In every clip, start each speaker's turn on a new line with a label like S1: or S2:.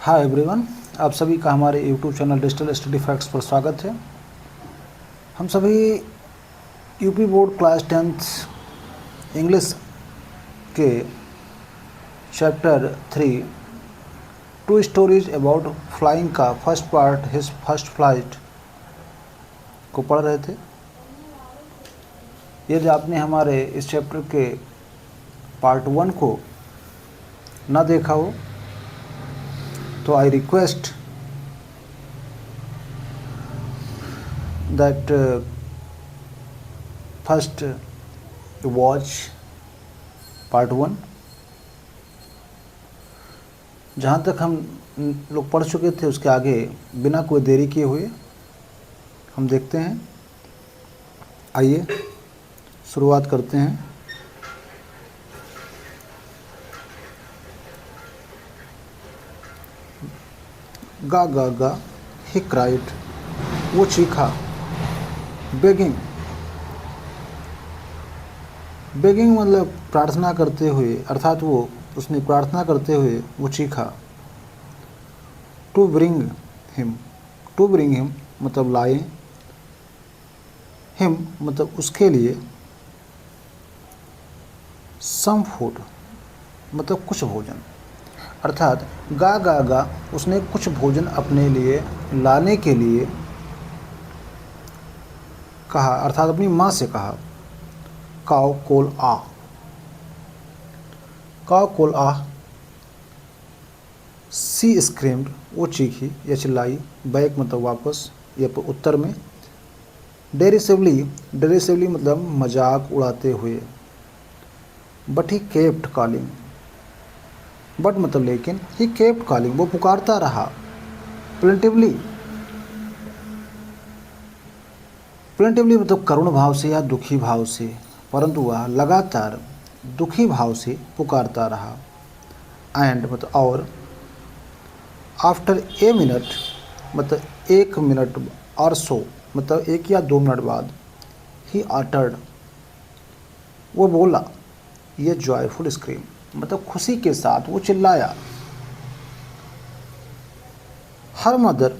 S1: Hi everyone, आप सभी का हमारे YouTube channel digital study facts पर स्वागत है। हम सभी UP board class 10th English के chapter 3 two stories about flying का first part his first flight को पढ़ रहे थे। यदि आपने हमारे इस चैप्टर के पार्ट 1 को ना देखा हो तो I request that first watch part 1। जहाँ तक हम लोग पढ़ चुके थे उसके आगे बिना कोई देरी किए हुए हम देखते हैं। आइए शुरुआत करते हैं। गा गा गा ही क्राइड, वो चीखा। बेगिंग, बेगिंग मतलब प्रार्थना करते हुए, अर्थात वो उसने प्रार्थना करते हुए वो चीखा। To bring him, to bring him मतलब लाए, हिम मतलब उसके लिए, सम फूड मतलब कुछ भोजन। अर्थात गा गा गा उसने कुछ भोजन अपने लिए लाने के लिए कहा, अर्थात अपनी माँ से कहा। काव कोल आ, काव कोल आ। सी स्क्रीम्ड, वो चीखी या चिल्लाई। बैक मतलब वापस या उत्तर में। डेरिसिवली, डेरिसिवली मतलब मजाक उड़ाते हुए। But he kept calling, but मतलब लेकिन, ही केप्ट कॉलिंग वो पुकारता रहा। प्लेंटिवली, प्लेंटिवली मतलब करुण भाव से या दुखी भाव से, परंतु वह लगातार दुखी भाव से पुकारता रहा। एंड मतलब और, आफ्टर ए मिनट मतलब 1 मिनट और सो मतलब 1 या 2 मिनट बाद, ही अटर्ड वो बोला, ये जॉयफुल स्क्रीम मतलब खुशी के साथ वो चिल्लाया। हर मदर,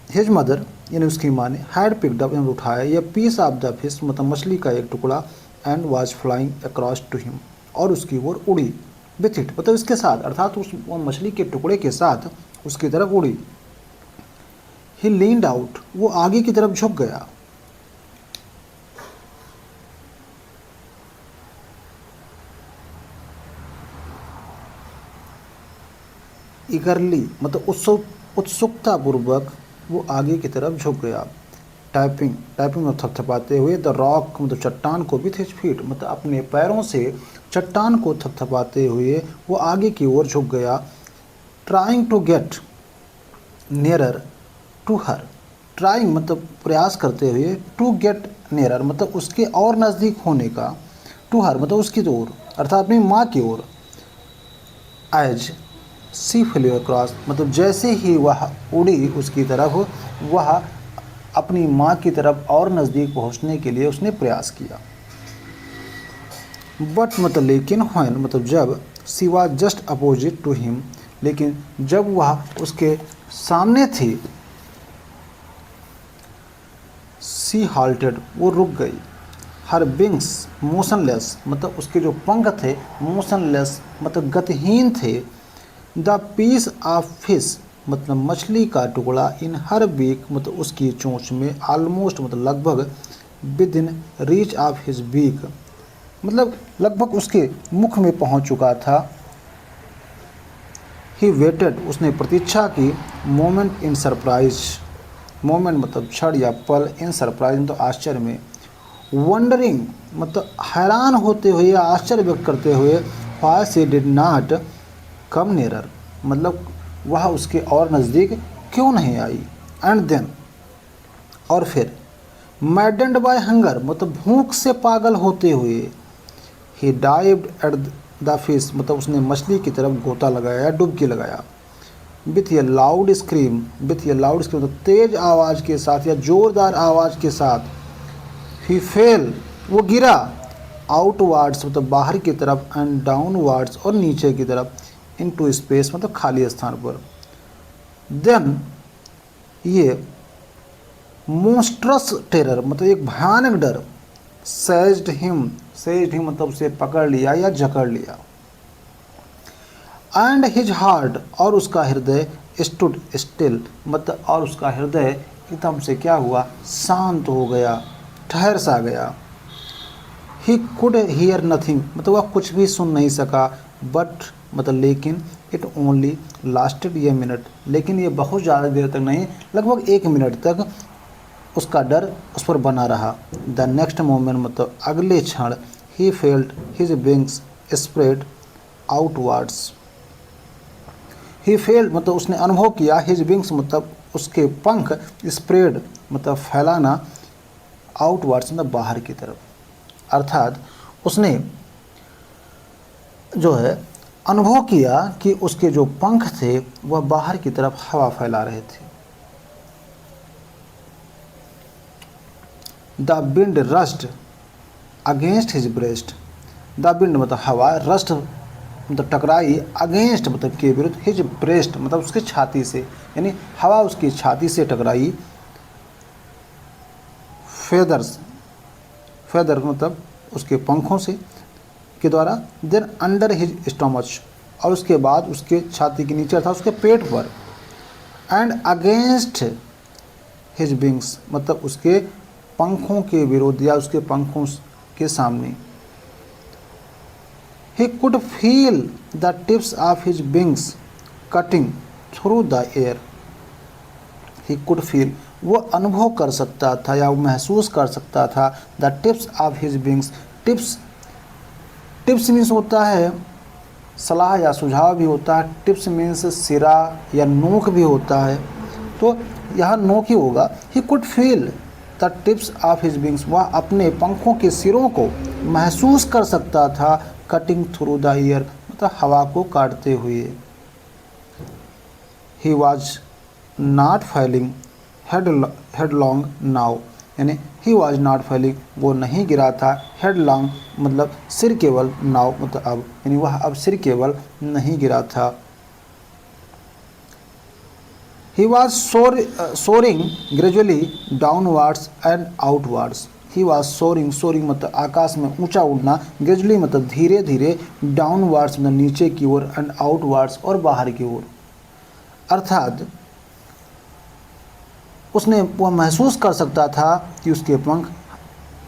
S1: हिज मदर यानी उसकी माँ ने, हैड पिक्ड अप उठाया, यह पीस ऑफ द फिश मतलब मछली का एक टुकड़ा, and was flying across to him और उसकी ओर उड़ी। विथ इट मतलब इसके साथ, अर्थात उस मछली के टुकड़े के साथ उसकी तरफ उड़ी। ही लीन्ड आउट वो आगे की तरफ झुक गया। इगरली मतलब उत्सुकता पूर्वक वो आगे की तरफ झुक गया। टाइपिंग, टाइपिंग में थपथपाते हुए। द रॉक मतलब चट्टान को, विथ हिज फीट मतलब अपने पैरों से चट्टान को थपथपाते हुए वो आगे की ओर झुक गया। Trying to get nearer to her, trying मतलब प्रयास करते हुए, टू गेट नियरर मतलब उसके और नज़दीक होने का, टू हर मतलब उसकी ओर अर्थात अपनी माँ की ओर। एज सी फ्लेव अक्रॉस मतलब जैसे ही वह उड़ी उसकी तरफ, वह अपनी माँ की तरफ और नज़दीक पहुँचने के लिए उसने प्रयास किया। बट मतलब लेकिन, व्हेन मतलब जब, she was just opposite to him लेकिन जब वह उसके सामने थी, सी हाल्टेड वो रुक गई। हर विंग्स मोशनलेस मतलब उसके जो पंख थे, मोशनलेस मतलब गतिहीन थे। द पीस ऑफ फिश मतलब मछली का टुकड़ा, इन हर बीक मतलब उसकी चोंच में, आलमोस्ट मतलब लगभग, within reach of his beak मतलब लगभग उसके मुख में पहुंच चुका था। ही वेटेड उसने प्रतीक्षा की। मोमेंट इन सरप्राइज, मोमेंट मतलब क्षण या पल, इन सरप्राइज मतलब आश्चर्य में। वंडरिंग मतलब हैरान होते हुए या आश्चर्य व्यक्त करते हुए। Why she did not come nearer मतलब वह उसके और नज़दीक क्यों नहीं आई। एंड देन और फिर, मैडेंड बाय हंगर मतलब भूख से पागल होते हुए। ही डाइव्ड एट द फिश मतलब उसने मछली की तरफ गोता लगाया, डुबकी लगाया। With A loud scream, with A loud scream मतलब तेज आवाज़ के साथ या ज़ोरदार आवाज़ के साथ। ही फेल वो गिरा। आउटवर्ड्स मतलब बाहर की तरफ, एंड डाउनवर्ड्स और नीचे की तरफ, इनटू स्पेस मतलब खाली स्थान पर। देन ये मोस्ट्रस टेरर मतलब एक भयानक डर, सेज्ड हिम मतलब उसे पकड़ लिया या जकड़ लिया। एंड हिज हार्ट और उसका हृदय स्टूड स्टिल मतलब और उसका हृदय एकदम से क्या हुआ, शांत हो गया, ठहर सा गया। ही कुड हियर नथिंग मतलब वह कुछ भी सुन नहीं सका, बट मतलब लेकिन इट ओनली लास्टेड ये मिनट, लेकिन ये बहुत ज़्यादा देर तक नहीं, लगभग 1 मिनट तक उसका डर उस पर बना रहा। द नेक्स्ट मोमेंट मतलब अगले क्षण he felt his wings spread outwards. He failed मतलब उसने अनुभव किया, हिज विंग्स मतलब उसके पंख, स्प्रेड मतलब फैलाना, आउटवर्ड्स मतलब बाहर की तरफ, अर्थात उसने जो है अनुभव किया कि उसके जो पंख थे वह बाहर की तरफ हवा फैला रहे थे। The wind rust against his breast, the wind मतलब हवा, रस्ट मतलब टकराई, अगेंस्ट मतलब के विरुद्ध, हिज ब्रेस्ट मतलब उसकी छाती से, यानी हवा उसकी छाती से टकराई। फेदर मतलब उसके पंखों से के द्वारा। देन अंडर हिज स्टोमच और उसके बाद उसके छाती के नीचे था उसके पेट पर। एंड अगेंस्ट हिज विंग्स मतलब उसके पंखों के विरुद्ध या उसके पंखों के सामने। He could feel the tips of his wings cutting through the air. He could feel वो अनुभव कर सकता था या वो महसूस कर सकता था the tips of his wings। Tips means होता है सलाह या सुझाव भी होता है, टिप्स मीन्स सिरा या नोक भी होता है, तो यहाँ नोक ही होगा। He could feel the tips of his wings वह अपने पंखों के सिरों को महसूस कर सकता था, कटिंग थ्रू द एयर मतलब हवा को काटते हुए। He was not falling headlong now, यानी ही वॉज नॉट फैलिंग वो नहीं गिरा था, हेडलॉन्ग मतलब सिर केवल, नाउ मतलब अब, यानी वह अब सिर केवल नहीं गिरा था। He was soaring gradually downwards and outwards. He was soaring मतलब आकाश में ऊंचा उड़ना, ग्रेजुअली मतलब धीरे धीरे, डाउनवर्ड्स मतलब नीचे की ओर, एंड आउटवर्ड्स और बाहर की ओर, अर्थात उसने वह महसूस कर सकता था कि उसके पंख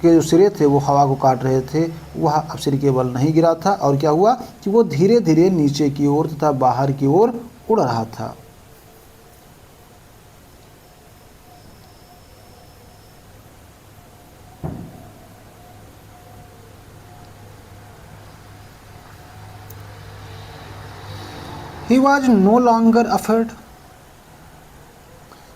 S1: के जो सिरे थे वो हवा को काट रहे थे, वह अब सिर केवल नहीं गिरा था, और क्या हुआ कि वो धीरे धीरे नीचे की ओर तथा बाहर की ओर उड़ रहा था। He was no longer afraid,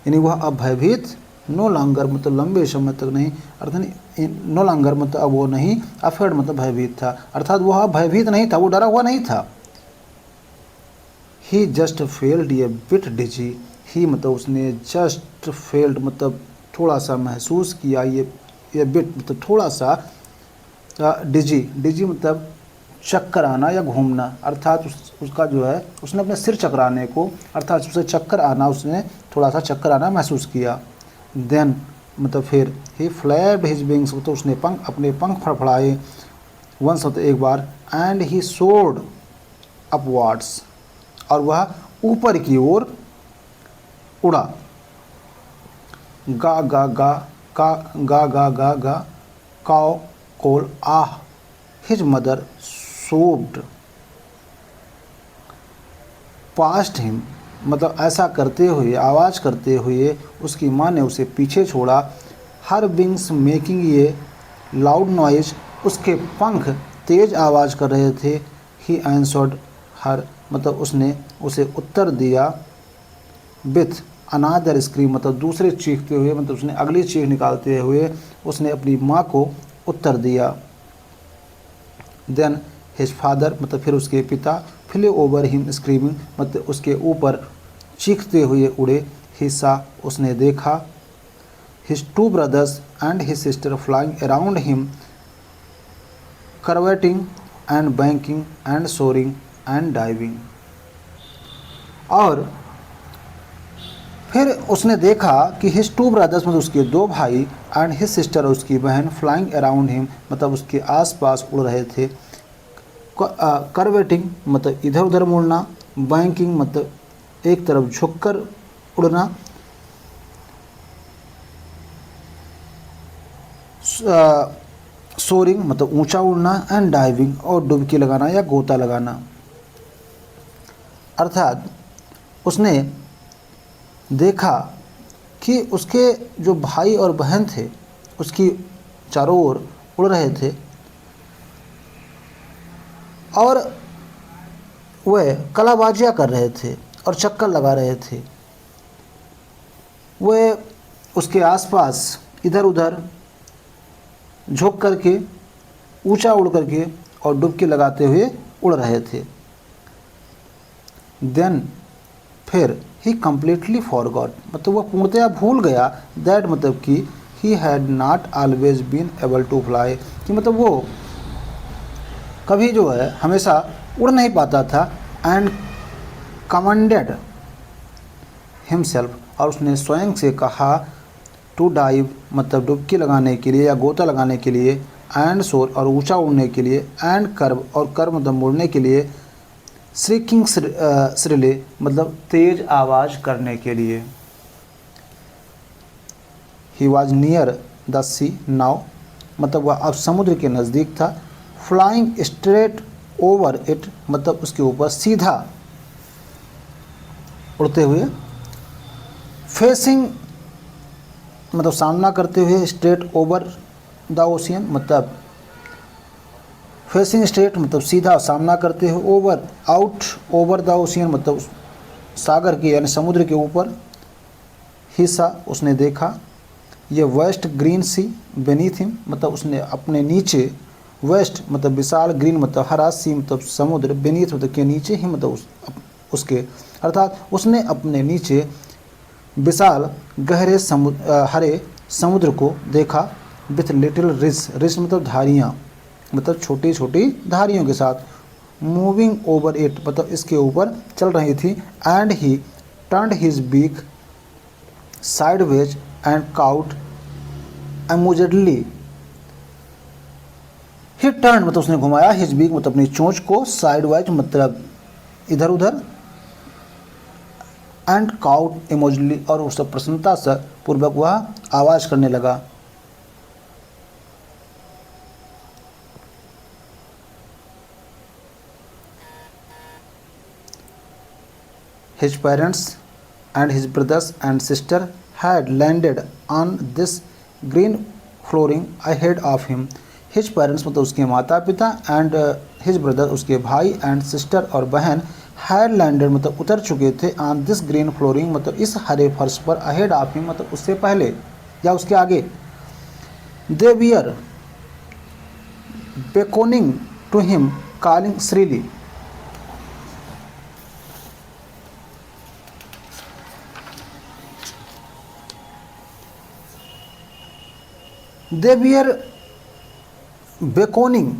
S1: यानी वह अब भयभीत, नो लॉन्गर मतलब लंबे समय तक नहीं, अर्थात नो लॉन्गर मतलब अब वो नहीं, अफेड मतलब भयभीत था, अर्थात वह भयभीत नहीं था, वो डरा हुआ नहीं था। ही जस्ट फेल्ड ए बिट डिजी, ही मतलब उसने जस्ट फेल्ड मतलब थोड़ा सा महसूस किया, ये बिट मतलब थोड़ा सा, डिजी मतलब चक्कर आना या घूमना, अर्थात उसका जो है उसने अपने सिर चकराने को, अर्थात उसे चक्कर आना, उसने थोड़ा सा चक्कर आना महसूस किया। देन मतलब फिर ही फ्लैप्ड हिज विंग्स तो उसने अपने पंख फड़फड़ाए, वंस मतलब एक बार, एंड ही सोर्ड अपवर्ड्स और वह ऊपर की ओर उड़ा। गा गा गा का गा गा गा गा काओ कोल आह, हिज मदर सोब्ड पास्ट हिम मतलब ऐसा करते हुए, आवाज़ करते हुए उसकी माँ ने उसे पीछे छोड़ा। हर विंग्स मेकिंग ये लाउड नॉइज, उसके पंख तेज आवाज़ कर रहे थे। ही आंसर्ड हर मतलब उसने उसे उत्तर दिया, विथ अनादर स्क्रीम मतलब दूसरे चीखते हुए, मतलब उसने अगली चीख निकालते हुए उसने अपनी माँ को उत्तर दिया। देन हिज फादर मतलब फिर उसके पिता, फ्ले ओवर हिम स्क्रीमिंग मतलब उसके ऊपर चीखते हुए उड़े। हिस्सा उसने देखा, his two brothers and his sister flying around him, curveting and banking and soaring and diving. और फिर उसने देखा कि हिज टू ब्रदर्स मतलब उसके दो भाई एंड हिज सिस्टर उसकी बहन फ्लाइंग अराउंड हिम मतलब उसके आसपास उड़ रहे थे। करवेटिंग मतलब इधर उधर मुड़ना, बैंकिंग मतलब एक तरफ झुककर उड़ना, सोरिंग मतलब ऊंचा उड़ना एंड डाइविंग और डुबकी लगाना या गोता लगाना। अर्थात उसने देखा कि उसके जो भाई और बहन थे उसकी चारों ओर उड़ रहे थे और वह कलाबाजियाँ कर रहे थे और चक्कर लगा रहे थे। वह उसके आसपास इधर उधर झुक करके, ऊंचा उड़ करके और डुबकी लगाते हुए उड़ रहे थे। देन फिर ही कम्प्लीटली फॉरगॉट मतलब वह पूर्णतया भूल गया दैट मतलब कि he had not always been able to fly कि मतलब वो कभी जो है हमेशा उड़ नहीं पाता था। एंड कमांडेड हिमसेल्फ और उसने स्वयं से कहा टू डाइव मतलब डुबकी लगाने के लिए या गोता लगाने के लिए, एंड सोर और ऊंचा उड़ने के लिए, एंड कर्व और कर्व मतलब मुड़ने के लिए, श्रीकिंग श्रीले मतलब तेज आवाज़ करने के लिए। He was near the sea now मतलब वह अब समुद्र के नज़दीक था। फ्लाइंग स्ट्रेट ओवर इट मतलब उसके ऊपर सीधा उड़ते हुए। फेसिंग मतलब सामना करते हुए, स्ट्रेट ओवर द ओशियन मतलब फेसिंग स्ट्रेट मतलब सीधा सामना करते हुए, over out over the ocean मतलब सागर के यानी समुद्र के ऊपर। हिस्सा उसने देखा ये वेस्ट ग्रीन सी बेनीथ हिम मतलब उसने अपने नीचे, वेस्ट मतलब विशाल, ग्रीन मतलब हरा, सी मतलब समुद्र, बेनीथ मतलब के नीचे ही मतलब उसके अर्थात उसने अपने नीचे विशाल गहरे हरे समुद्र को देखा। विथ लिटिल रिस, रिस मतलब धारियाँ मतलब छोटी छोटी धारियों के साथ। मूविंग ओवर इट मतलब इसके ऊपर चल रही थी। And he turned his beak sideways and caught amusedly. He turn मतलब उसने घुमाया, हिज बीक मतलब अपनी चोंच को, साइडवाइज मतलब इधर उधर, एंड काउट इमोजली और उस प्रसन्नता से पूर्वक वह आवाज़ करने लगा। His parents and his brothers and sister had landed on this green flooring ahead of him. His parents मतलब उसके माता पिता and his brother उसके भाई and sister और बहन had landed मतलब उतर चुके थे on this green flooring मतलब इस हरे फर्श पर, ahead of him मतलब उससे पहले या उसके आगे। They were beckoning to him calling shrilly. They were beckoning,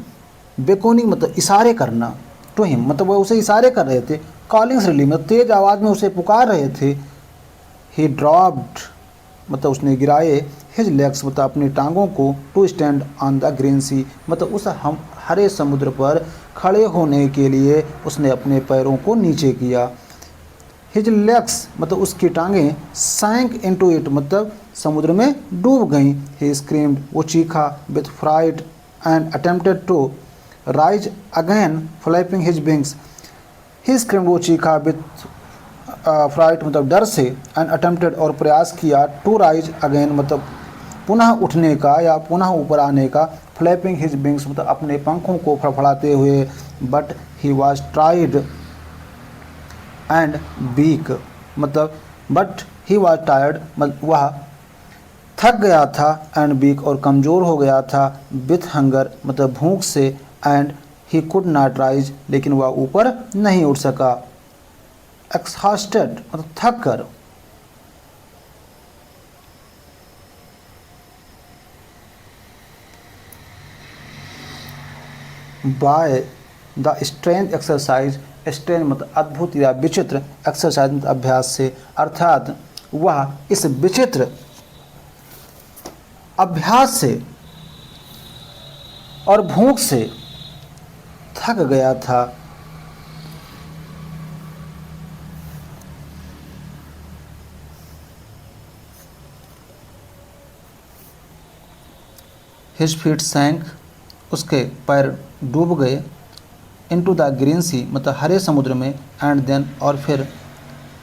S1: beckoning मतलब इशारे करना, टू हिम मतलब वह उसे इशारे कर रहे थे। कॉलिंग श्रीली मतलब तेज आवाज़ में उसे पुकार रहे थे। ही ड्रॉप्ड मतलब उसने गिराए, हिज लेग्स मतलब अपनी टांगों को, to stand on the green sea मतलब उस हम हरे समुद्र पर खड़े होने के लिए उसने अपने पैरों को नीचे किया। हिज लेग्स मतलब उसकी टांगें, सैंक इनटू इट मतलब समुद्र में डूब गईं। ही स्क्रीम्ड वो चीखा, with fright and attempted to rise again flapping his wings. He screamed वो चीखा, विथ फ्राइट मतलब डर से, एंड अटेम्प्टेड और प्रयास किया, टू राइज अगेन मतलब पुनः उठने का या पुनः ऊपर आने का, फ्लैपिंग हिज विंग्स मतलब अपने पंखों को फड़फड़ाते हुए। But he was tired and weak मतलब बट ही वॉज टायर्ड मतलब वह थक गया था, एंड वीक और कमज़ोर हो गया था, विथ हंगर मतलब भूख से, and he could not rise लेकिन वह ऊपर नहीं उठ सका। एक्सहास्टेड मतलब थक कर। By the strange exercise, strange मतलब अद्भुत या विचित्र, एक्सरसाइज मतलब अभ्यास से, अर्थात वह इस विचित्र अभ्यास से और भूख से थक गया था। हिज फीट सैंक, उसके पैर डूब गए, इनटू द ग्रीन सी, मतलब हरे समुद्र में, एंड देन, और फिर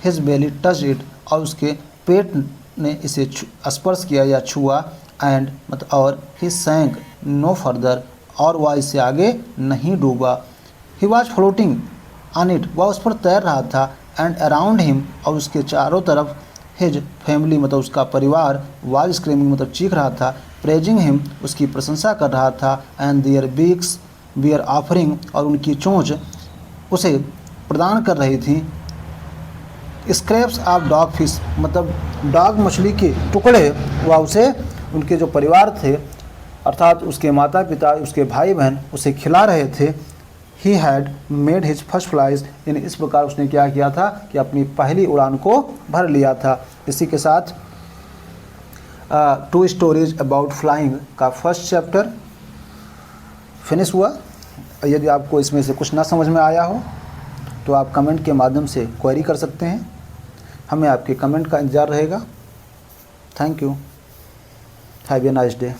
S1: हिज बेली टच इट, और उसके पेट ने इसे स्पर्श किया या छुआ, एंड मतलब और ही सैंक नो फर्दर, और वह इससे आगे नहीं डूबा। He was floating on it, वह उस पर तैर रहा था, एंड अराउंड हिम, और उसके चारों तरफ, हिज फैमिली मतलब उसका परिवार, वाज स्क्रीमिंग मतलब चीख रहा था, प्रेजिंग हिम उसकी प्रशंसा कर रहा था, and their beaks were offering, और उनकी चोंच उसे प्रदान कर रही थी, स्क्रैप्स ऑफ डॉग फिश मतलब डॉग मछली के टुकड़े, वह उसे उनके जो परिवार थे अर्थात उसके माता पिता, उसके भाई बहन उसे खिला रहे थे। He had made his first flies, यानी इस प्रकार उसने क्या किया था कि अपनी पहली उड़ान को भर लिया था। इसी के साथ टू स्टोरीज अबाउट फ्लाइंग का फर्स्ट चैप्टर फिनिश हुआ। यदि आपको इसमें से कुछ ना समझ में आया हो तो आप कमेंट के माध्यम से क्वेरी कर सकते हैं, हमें आपके कमेंट का इंतज़ार रहेगा। Thank you, have a nice day.